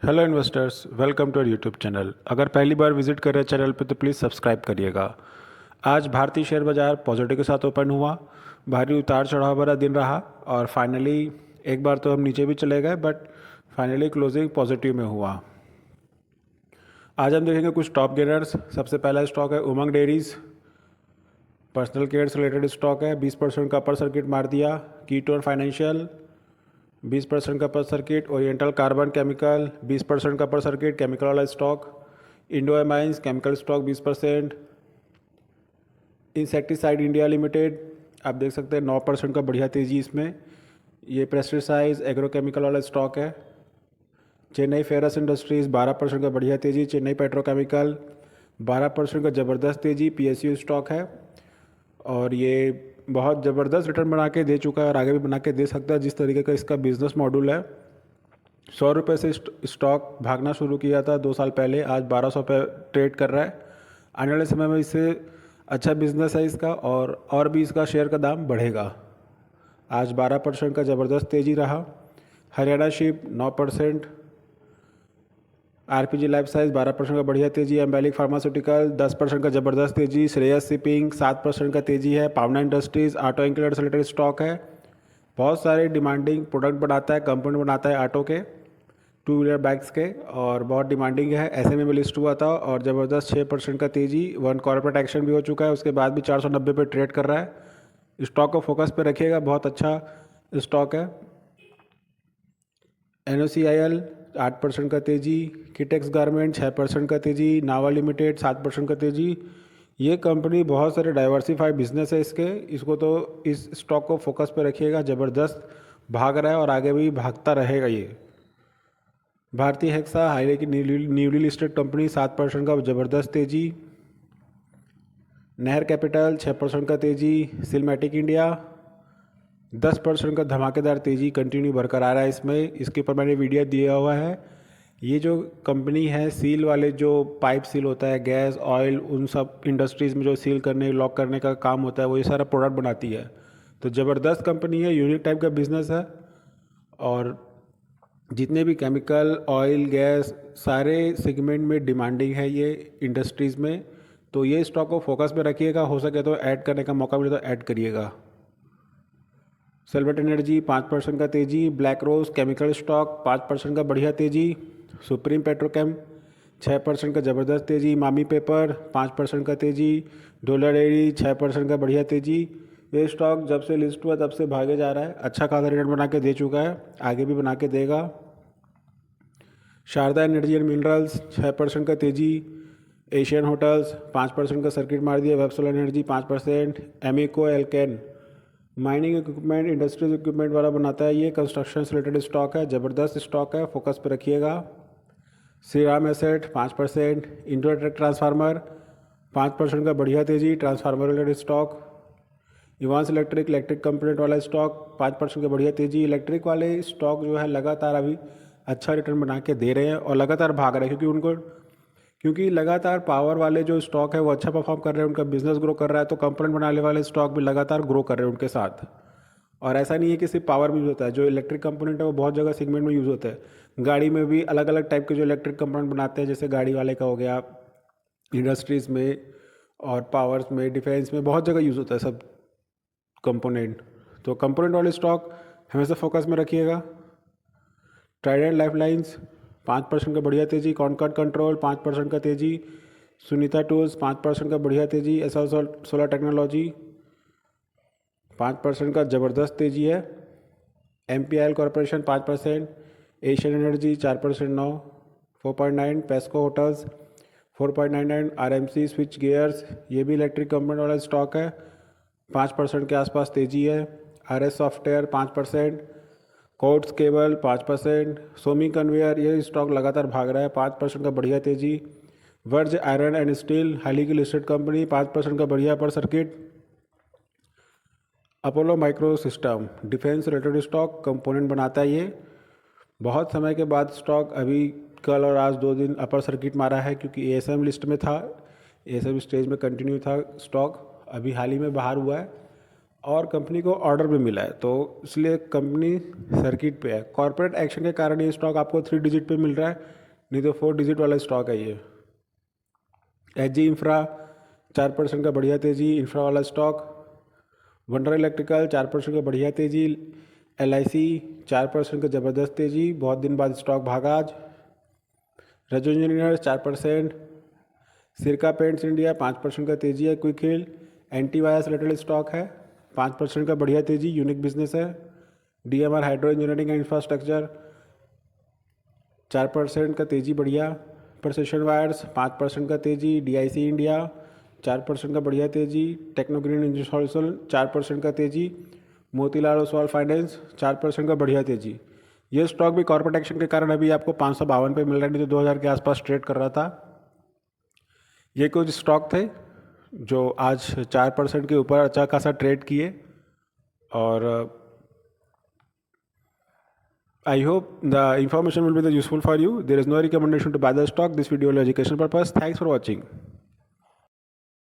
Hello investors, welcome to our YouTube channel. अगर पहली बार visit कर रहे हैं चैनल पे तो प्लीज़ सब्सक्राइब करिएगा। आज भारतीय शेयर बाजार पॉजिटिव के साथ ओपन हुआ। भारी उतार चढ़ाव भरा दिन रहा और फाइनली एक बार तो हम नीचे भी चले गए, बट फाइनली क्लोजिंग पॉजिटिव में हुआ। आज हम देखेंगे कुछ टॉप गेनर्स। सबसे पहला स्टॉक है उमंग डेयरीज। पर्सनल केयर से रिलेटेड स्टॉक है। 20% का अपर सर्किट मार दिया। कीटोन फाइनेंशियल 20% का upper circuit. Oriental carbon chemical 20% का अपर सर्किट, केमिकल वाला stock. Indo amines chemical stock 20%। Insecticide India limited आप देख सकते हैं 9% का बढ़िया तेजी इसमें। ये पेस्टिसाइड्स एग्रोकेमिकल वाला स्टॉक है। चेन्नई फेरस इंडस्ट्रीज़ 12% का बढ़िया तेजी। चेन्नई पेट्रोकेमिकल 12% का ज़बरदस्त तेजी, पीएसयू स्टॉक है और ये बहुत ज़बरदस्त रिटर्न बना के दे चुका है और आगे भी बना के दे सकता है। जिस तरीके का इसका बिजनेस मॉड्यूल है, 100 रुपये से स्टॉक भागना शुरू किया था 2 साल पहले, आज 1200 पे ट्रेड कर रहा है। आने वाले समय में इससे अच्छा बिजनेस है इसका और भी इसका शेयर का दाम बढ़ेगा। आज 12% का ज़बरदस्त तेज़ी रहा। Haryana ship 9%। RPG life science 12% का बढ़िया तेजी है। एम्बेलिक फार्मास्यूटिकल 10% का ज़बरदस्त तेजी। श्रेयस शिपिंग 7% का तेजी है। पावना इंडस्ट्रीज़ ऑटो इंक्लूड से रिलेटेड स्टॉक है। बहुत सारे डिमांडिंग प्रोडक्ट बनाता है, कंपोनेंट बनाता है ऑटो के, 2 व्हीलर बाइक्स के, और बहुत डिमांडिंग है। एसएमए में लिस्ट हुआ था और ज़बरदस्त 6% का तेजी। 1 कॉर्पोरेट एक्शन भी हो चुका है, उसके बाद भी 490 पे ट्रेड कर रहा है। स्टॉक को फोकस पे रखिएगा, बहुत अच्छा स्टॉक है। NOCIL 8% का तेजी। किटेक्स गारमेंट 6% का तेजी। नावा लिमिटेड 7% का तेजी। ये कंपनी बहुत सारे डाइवर्सिफाइड बिजनेस है इसको तो इस स्टॉक को फोकस पे रखिएगा। ज़बरदस्त भाग रहा है और आगे भी भागता रहेगा ये। भारतीय हेक्सा हाईवे की न्यूली लिस्टेड कंपनी 7% का ज़बरदस्त तेजी। नहर कैपिटल 6% का तेजी। सिलमैटिक इंडिया 10% का धमाकेदार तेज़ी कंटिन्यू बरकरार है इसमें। इसके ऊपर मैंने वीडियो दिया हुआ है। ये जो कंपनी है सील वाले, जो पाइप सील होता है, गैस ऑयल, उन सब इंडस्ट्रीज़ में जो सील करने लॉक करने का काम होता है, वो ये सारा प्रोडक्ट बनाती है। तो ज़बरदस्त कंपनी है, यूनिक टाइप का बिजनेस है और जितने भी केमिकल, ऑयल, गैस, सारे सेगमेंट में डिमांडिंग है ये इंडस्ट्रीज़ में। तो ये स्टॉक को फोकस में रखिएगा, हो सके तो ऐड करने का मौका मिले तो ऐड करिएगा। सेल्वेट एनर्जी 5% का तेजी। ब्लैक रोज केमिकल स्टॉक 5% का बढ़िया तेजी। सुप्रीम पेट्रोकेम 6% का ज़बरदस्त तेजी। मामी पेपर 5% का तेजी। डोलर डेयरी 6% का बढ़िया तेजी। ये स्टॉक जब से लिस्ट हुआ तब से भागे जा रहा है, अच्छा खासा रिटर्न बना के दे चुका है, आगे भी बना के देगा। शारदा एनर्जी एंड मिनरल्स 6% का तेजी। एशियन होटल्स 5% का सर्किट मार दिया। Web solar energy 5%। Eimco Elecon mining equipment, industries equipment वाला बनाता है ये, कंस्ट्रक्शन से रिलेटेड स्टॉक है, ज़बरदस्त स्टॉक है, फोकस पे रखिएगा। Shri Ram asset 5%। Indo track transformer 5% का बढ़िया तेजी, transformer related stock. Evans electric component वाला स्टॉक 5% का बढ़िया तेजी। इलेक्ट्रिक वाले स्टॉक जो है लगातार अभी अच्छा रिटर्न बना के दे रहे हैं और लगातार भाग रहे हैं क्योंकि लगातार पावर वाले जो स्टॉक है वो अच्छा परफॉर्म कर रहे हैं, उनका बिजनेस ग्रो कर रहा है, तो कंपोनेंट बनाने वाले स्टॉक भी लगातार ग्रो कर रहे हैं उनके साथ। और ऐसा नहीं है कि सिर्फ पावर में यूज़ होता है, जो इलेक्ट्रिक कंपोनेंट है वो बहुत जगह सेगमेंट में यूज़ होता है। गाड़ी में भी अलग अलग टाइप के जो इलेक्ट्रिक कंपोनेंट बनाते हैं, जैसे गाड़ी वाले का हो गया, इंडस्ट्रीज़ में और पावर्स में, डिफेंस में, बहुत जगह यूज़ होता है सब कंपोनेंट। तो कंपोनेंट वाले स्टॉक हमेशा फोकस में रखिएगा। ट्राइडेंट लाइफलाइंस 5% का बढ़िया तेजी। कॉनकॉर्ड कंट्रोल 5% का तेजी। सुनीता टूल्स 5% का बढ़िया तेजी। एसआर सोलर टेक्नोलॉजी 5% का ज़बरदस्त तेजी है। MPIL corporation 5%। Asian energy 4% 9 4.9। Pesco hotels 4.99। RMC switch gears, ये भी इलेक्ट्रिक कंपोनेंट वाला स्टॉक है, 5% के आसपास तेजी है। RS software 5%। Cords cable 5%। Somi conveyor, ये स्टॉक लगातार भाग रहा है, 5% का बढ़िया तेजी। वर्ज आयरन एंड स्टील हाल ही की लिस्टेड कंपनी 5% का बढ़िया पर circuit. Apollo micro system defence related stock, component बनाता है ये। बहुत समय के बाद स्टॉक अभी कल और आज 2 दिन अपर सर्किट मारा है, क्योंकि ASM लिस्ट में था, ASM स्टेज में कंटिन्यू था स्टॉक, अभी हाल ही में बाहर हुआ है और कंपनी को ऑर्डर भी मिला है, तो इसलिए कंपनी सर्किट पे है। कॉर्पोरेट एक्शन के कारण ये स्टॉक आपको 3 डिजिट पे मिल रहा है, नहीं तो 4 डिजिट वाला स्टॉक है ये। एच इंफ्रा 4% का बढ़िया तेजी, इंफ्रा वाला स्टॉक। वंडर इलेक्ट्रिकल 4% का बढ़िया तेजी। LIC 4% का ज़बरदस्त तेजी, बहुत दिन बाद स्टॉक भागा आज। रजो इंजीनियर्स 4%। सिरका पेंट्स इंडिया 5% का तेजी है। क्विक हिल एंटीवायरस रिलेटेड स्टॉक है, 5% का बढ़िया तेजी, यूनिक बिजनेस है। DMR hydro engineering and infrastructure 4% का तेजी बढ़िया। प्रिसिशन वायर्स 5% का तेजी। DIC इंडिया 4% का बढ़िया तेजी। टेक्नोग्रीन इंजन सॉल्यूशन 4% का तेजी। मोतीलाल ओसवाल फाइनेंस 4% का बढ़िया तेजी। ये स्टॉक भी कॉर्पोरेट एक्शन के कारण अभी आपको 552 पे मिल रहा है, नहीं तो 2000 के आसपास ट्रेड कर रहा था। ये कुछ स्टॉक थे जो आज 4% के ऊपर अच्छा खासा ट्रेड किए, और I hope the information will be useful for you. There is no recommendation to buy the stock. This video is educational purpose. Thanks for watching.